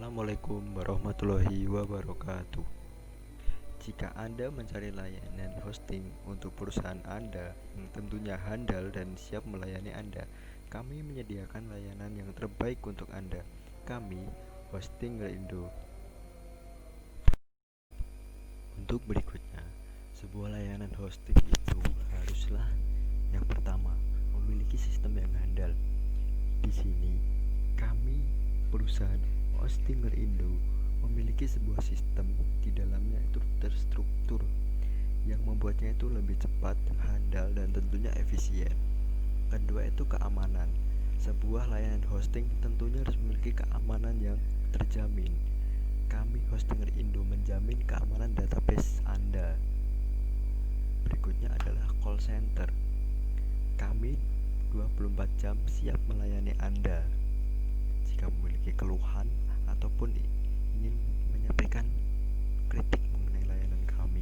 Assalamualaikum warahmatullahi wabarakatuh. Jika Anda mencari layanan hosting untuk perusahaan Anda yang tentunya handal dan siap melayani Anda, kami menyediakan layanan yang terbaik untuk Anda. Kami, Hosting Indo. Untuk berikutnya, sebuah layanan hosting itu haruslah yang pertama memiliki sistem yang handal. Di sini, kami perusahaan Hostinger Indo memiliki sebuah sistem di dalamnya itu terstruktur yang membuatnya itu lebih cepat, handal, dan tentunya efisien. Kedua itu keamanan. Sebuah layanan hosting tentunya harus memiliki keamanan yang terjamin. Kami Hostinger Indo menjamin keamanan database Anda. Berikutnya adalah call center. Kami 24 jam siap melayani Anda. Jika memiliki keluhan ataupun ingin menyampaikan kritik mengenai layanan kami.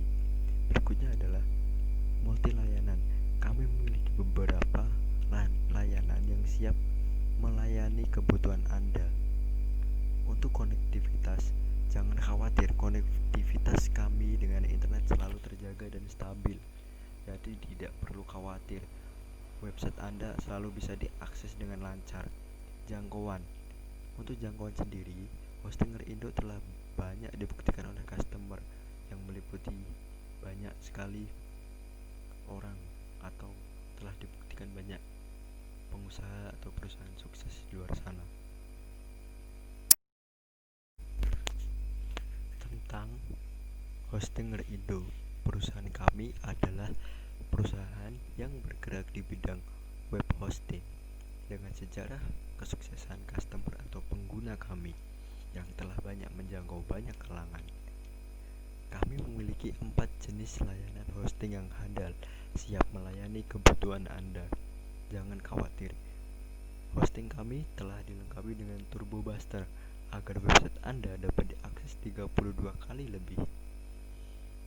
Berikutnya adalah multi layanan. Kami memiliki beberapa layanan yang siap melayani kebutuhan Anda. Untuk konektivitas, jangan khawatir, konektivitas kami dengan internet selalu terjaga dan stabil. Jadi tidak perlu khawatir, website Anda selalu bisa diakses dengan lancar. Jangkauan. Untuk jangkauan sendiri, Hostinger Indo telah banyak dibuktikan oleh customer yang meliputi banyak sekali orang, atau telah dibuktikan banyak pengusaha atau perusahaan sukses di luar sana. Tentang Hostinger Indo, perusahaan kami adalah perusahaan yang bergerak di bidang web hosting dengan sejarah kesuksesan customer atau pengguna kami yang telah banyak menjangkau banyak kalangan. Kami memiliki 4 jenis layanan hosting yang handal, siap melayani kebutuhan Anda. Jangan khawatir, hosting kami telah dilengkapi dengan Turbo Buster agar website Anda dapat diakses 32 kali lebih.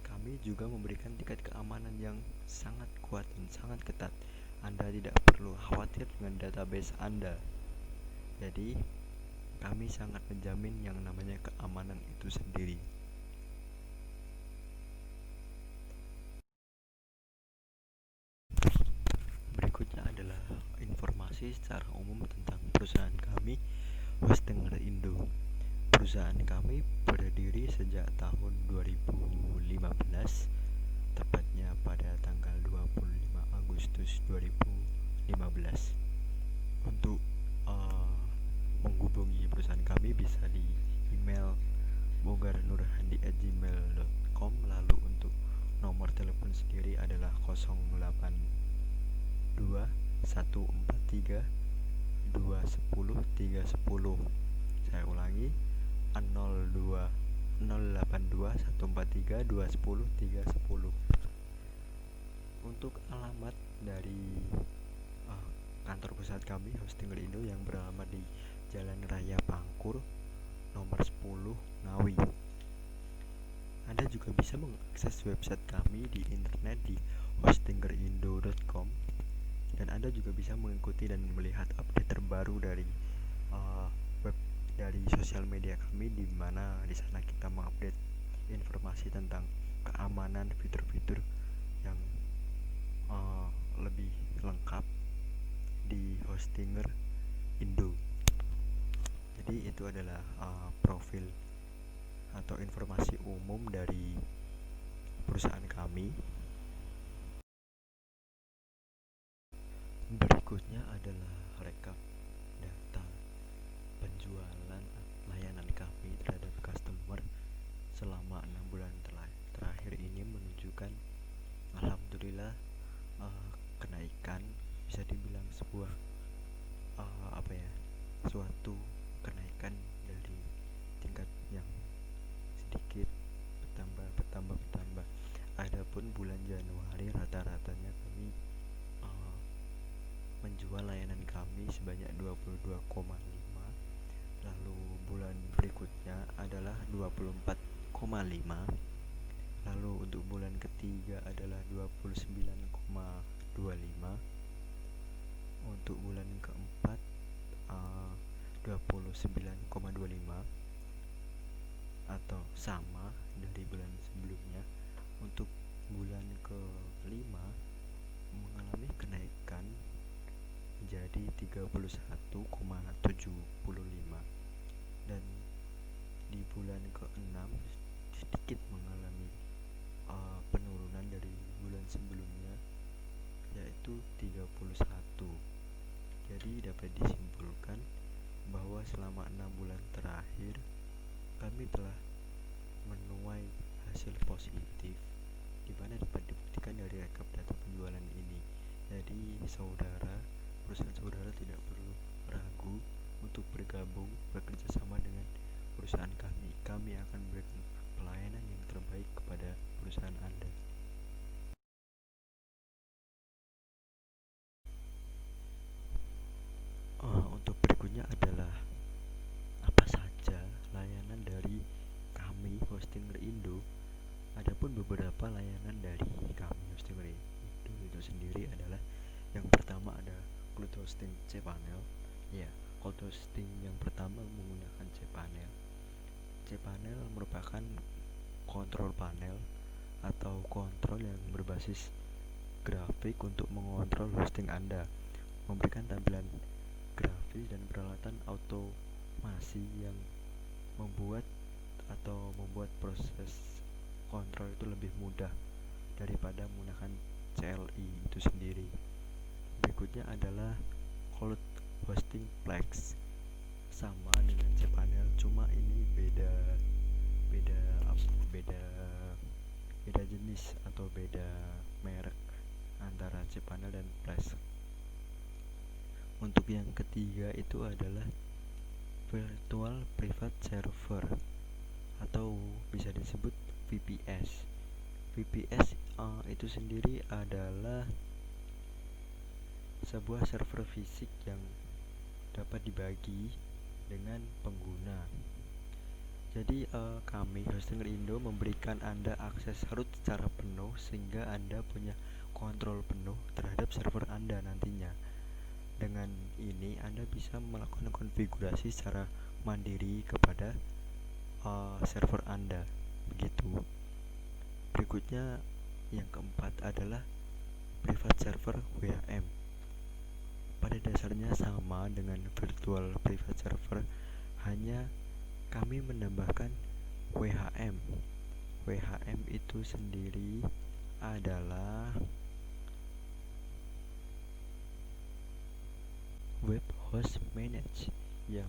Kami juga memberikan tingkat keamanan yang sangat kuat dan sangat ketat. Anda tidak perlu khawatir dengan database Anda. Jadi, kami sangat menjamin yang namanya keamanan itu sendiri. Berikutnya adalah informasi secara umum tentang perusahaan kami, Hostinger Indo. Perusahaan kami berdiri sejak tahun 2015, tepatnya pada tanggal 25 Agustus 2015. Untuk menghubungi perusahaan kami bisa di email bogarnurhandi@gmail.com. Lalu untuk nomor telepon sendiri adalah 082 143 210 310. Saya ulangi, 02 082 143 210 310. Untuk alamat dari kantor pusat kami Hostinger Indo yang beralamat di Jalan Raya Pangkur nomor 10 Ngawi. Anda juga bisa mengakses website kami di internet di hostingerindo.com, dan Anda juga bisa mengikuti dan melihat update terbaru dari web dari sosial media kami, di mana di sana kita mengupdate informasi tentang keamanan, fitur-fitur yang lebih lengkap di Hostinger Indo. Jadi itu adalah profil atau informasi umum dari perusahaan kami. Berikutnya adalah rekap data penjualan layanan kami terhadap customer selama 6 bulan terakhir ini menunjukkan alhamdulillah kenaikan, bisa dibilang sebuah suatu kenaikan dari tingkat yang sedikit bertambah. Adapun bulan Januari rata-ratanya kami menjual layanan kami sebanyak 22,5. Lalu bulan berikutnya adalah 24,5. Lalu untuk bulan ketiga adalah 29,25. Untuk bulan keempat 29,25. atau sama dari bulan sebelumnya. Untuk bulan kelima mengalami kenaikan menjadi 31,75, dan di bulan ke-6 sedikit mengalami penurunan dari bulan sebelumnya, yaitu 31. Jadi dapat disimpulkan bahwa selama 6 bulan terakhir kami telah menuai hasil positif, di mana dapat dibuktikan dari rekap data penjualan ini. Jadi perusahaan saudara tidak perlu ragu untuk bergabung bekerja sama dengan perusahaan kami. Kami akan memberikan pelayanan yang terbaik kepada perusahaan Anda. Untuk berikutnya adalah apa saja layanan dari kami Hostinger Indo. Adapun beberapa layanan dari kami Hostinger Indo itu sendiri adalah, yang pertama ada cloud hosting cPanel. Ya, cloud hosting yang pertama menggunakan cPanel. cPanel merupakan kontrol panel atau kontrol yang berbasis grafik untuk mengontrol hosting Anda, memberikan tampilan grafis dan peralatan otomasi yang membuat proses kontrol itu lebih mudah daripada menggunakan CLI itu sendiri. Berikutnya adalah cloud hosting Plex, sama dengan cPanel, cuma ini beda jenis atau beda merek antara cPanel dan Plex. Untuk yang ketiga itu adalah Virtual Private Server atau bisa disebut VPS. VPS itu sendiri adalah sebuah server fisik yang dapat dibagi dengan pengguna. Jadi kami Hostinger Indo memberikan Anda akses root secara penuh, sehingga Anda punya kontrol penuh terhadap server Anda nantinya. Dengan ini Anda bisa melakukan konfigurasi secara mandiri kepada server Anda. Begitu. Berikutnya yang keempat adalah private server WHM. Pada dasarnya sama dengan virtual private server, hanya kami menambahkan WHM. WHM itu sendiri adalah Web Host Manage yang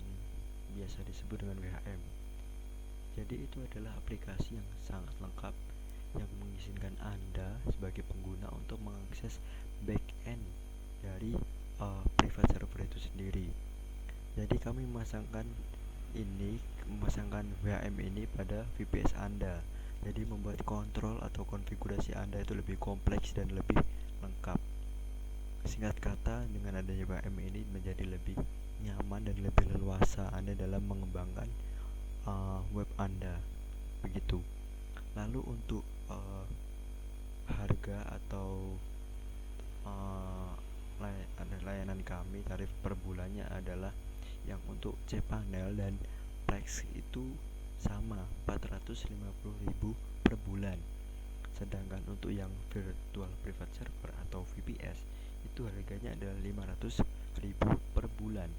biasa disebut dengan WHM. Jadi itu adalah aplikasi yang sangat lengkap yang mengizinkan Anda sebagai pengguna untuk mengakses backend dari private server itu sendiri. Jadi kami memasangkan WHM ini pada VPS Anda. Jadi membuat kontrol atau konfigurasi Anda itu lebih kompleks dan lebih lengkap. Singkat kata, dengan adanya WHM ini menjadi lebih nyaman dan lebih leluasa Anda dalam mengembangkan web Anda. Begitu. Lalu untuk harga atau layanan kami, tarif per bulannya adalah yang untuk cPanel dan Plex itu sama, 450.000 per bulan. Sedangkan untuk yang virtual private server atau VPS itu harganya adalah 500.000 per bulan.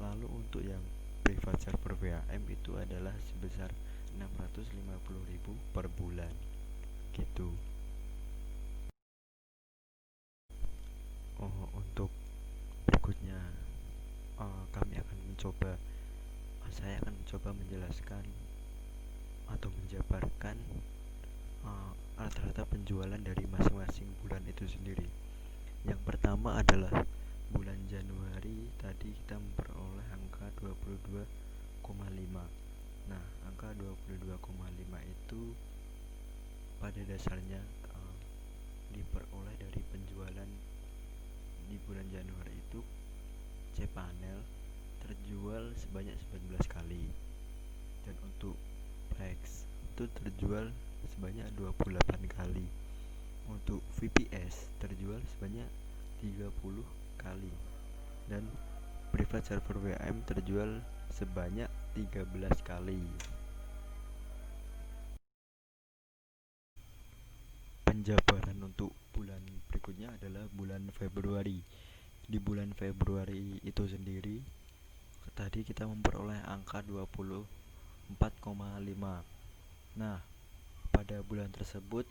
Lalu untuk yang private server WHM itu adalah sebesar 650.000 per bulan. Gitu. Untuk berikutnya saya akan mencoba menjelaskan atau menjabarkan rata-rata penjualan dari masing-masing bulan itu sendiri. Yang pertama adalah bulan Januari, tadi kita memperoleh angka 22,5. Nah, angka 22,5 itu pada dasarnya diperoleh dari penjualan di bulan Januari itu cPanel terjual sebanyak 19 kali, dan untuk Plex itu terjual sebanyak 28 kali. Untuk VPS terjual sebanyak 30 kali, dan private server WHM terjual sebanyak 13 kali. penjabaran untuk bulan berikutnya adalah bulan Februari. Di bulan Februari itu sendiri tadi kita memperoleh angka 24,5. Nah, pada bulan tersebut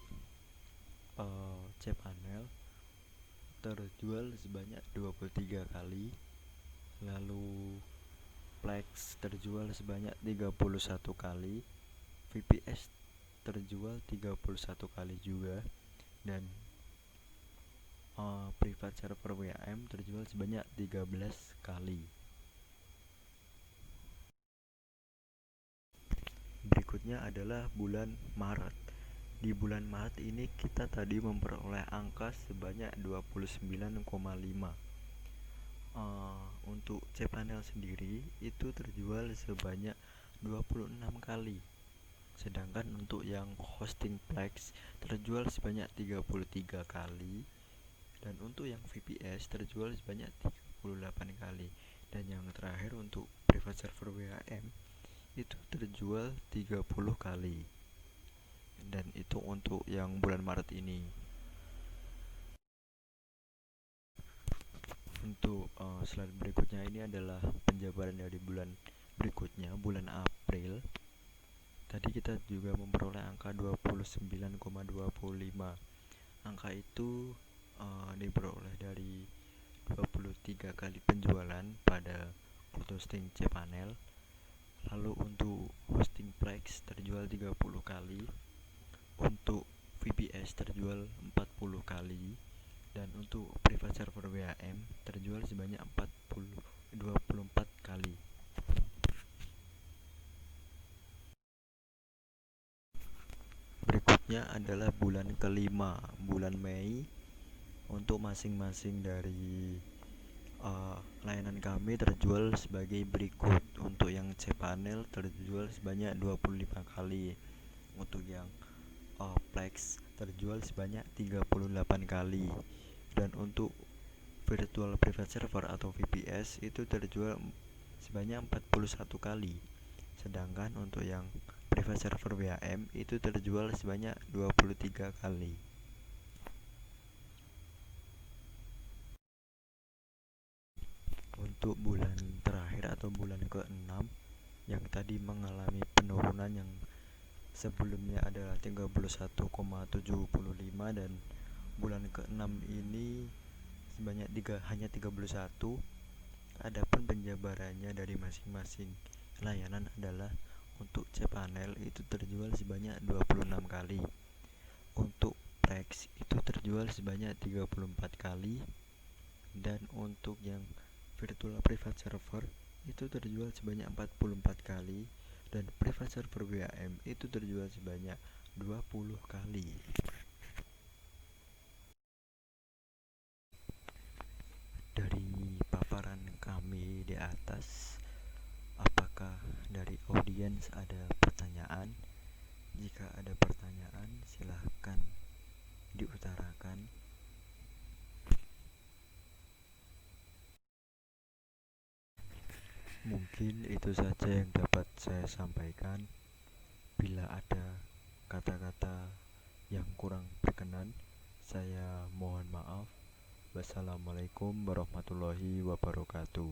Cpanel terjual sebanyak 23 kali, lalu Plex terjual sebanyak 31 kali, VPS terjual 31 kali juga, dan private server WAM terjual sebanyak 13 kali. Berikutnya adalah bulan Maret. Di bulan Maret ini kita tadi memperoleh angka sebanyak 29,5. Untuk Cpanel sendiri itu terjual sebanyak 26 kali. Sedangkan untuk yang hosting Plex terjual sebanyak 33 kali, dan untuk yang VPS terjual sebanyak 38 kali. Dan yang terakhir untuk private server WAM itu terjual 30 kali. Dan itu untuk yang bulan Maret ini. Untuk slide berikutnya ini adalah penjabaran dari bulan berikutnya, bulan April. Tadi kita juga memperoleh angka 29,25. Angka itu diperoleh dari 23 kali penjualan pada cloud hosting Cpanel. Lalu untuk hosting Plex terjual 30 kali, untuk VPS terjual 40 kali, dan untuk private server WAM terjual sebanyak 24 kali. Berikutnya adalah bulan kelima, bulan Mei. Untuk masing-masing dari layanan kami terjual sebagai berikut. Untuk yang Cpanel terjual sebanyak 25 kali. Untuk yang Plex terjual sebanyak 38 kali. Dan untuk virtual private server atau VPS itu terjual sebanyak 41 kali. Sedangkan untuk yang private server WAM itu terjual sebanyak 23 kali. Untuk bulan terakhir atau bulan ke-6 yang tadi mengalami penurunan, yang sebelumnya adalah 31,75, dan bulan ke-6 ini sebanyak hanya 31. Adapun penjabarannya dari masing-masing layanan adalah untuk Cpanel itu terjual sebanyak 26 kali. Untuk Plex itu terjual sebanyak 34 kali, dan untuk yang virtual private server itu terjual sebanyak 44 kali, dan private server WAM itu terjual sebanyak 20 kali. Dari paparan kami di atas, apakah dari audiens ada pertanyaan? Jika ada pertanyaan, silahkan diutarakan. Mungkin itu saja yang dapat saya sampaikan. Bila ada kata-kata yang kurang berkenan, saya mohon maaf. Wassalamualaikum warahmatullahi wabarakatuh.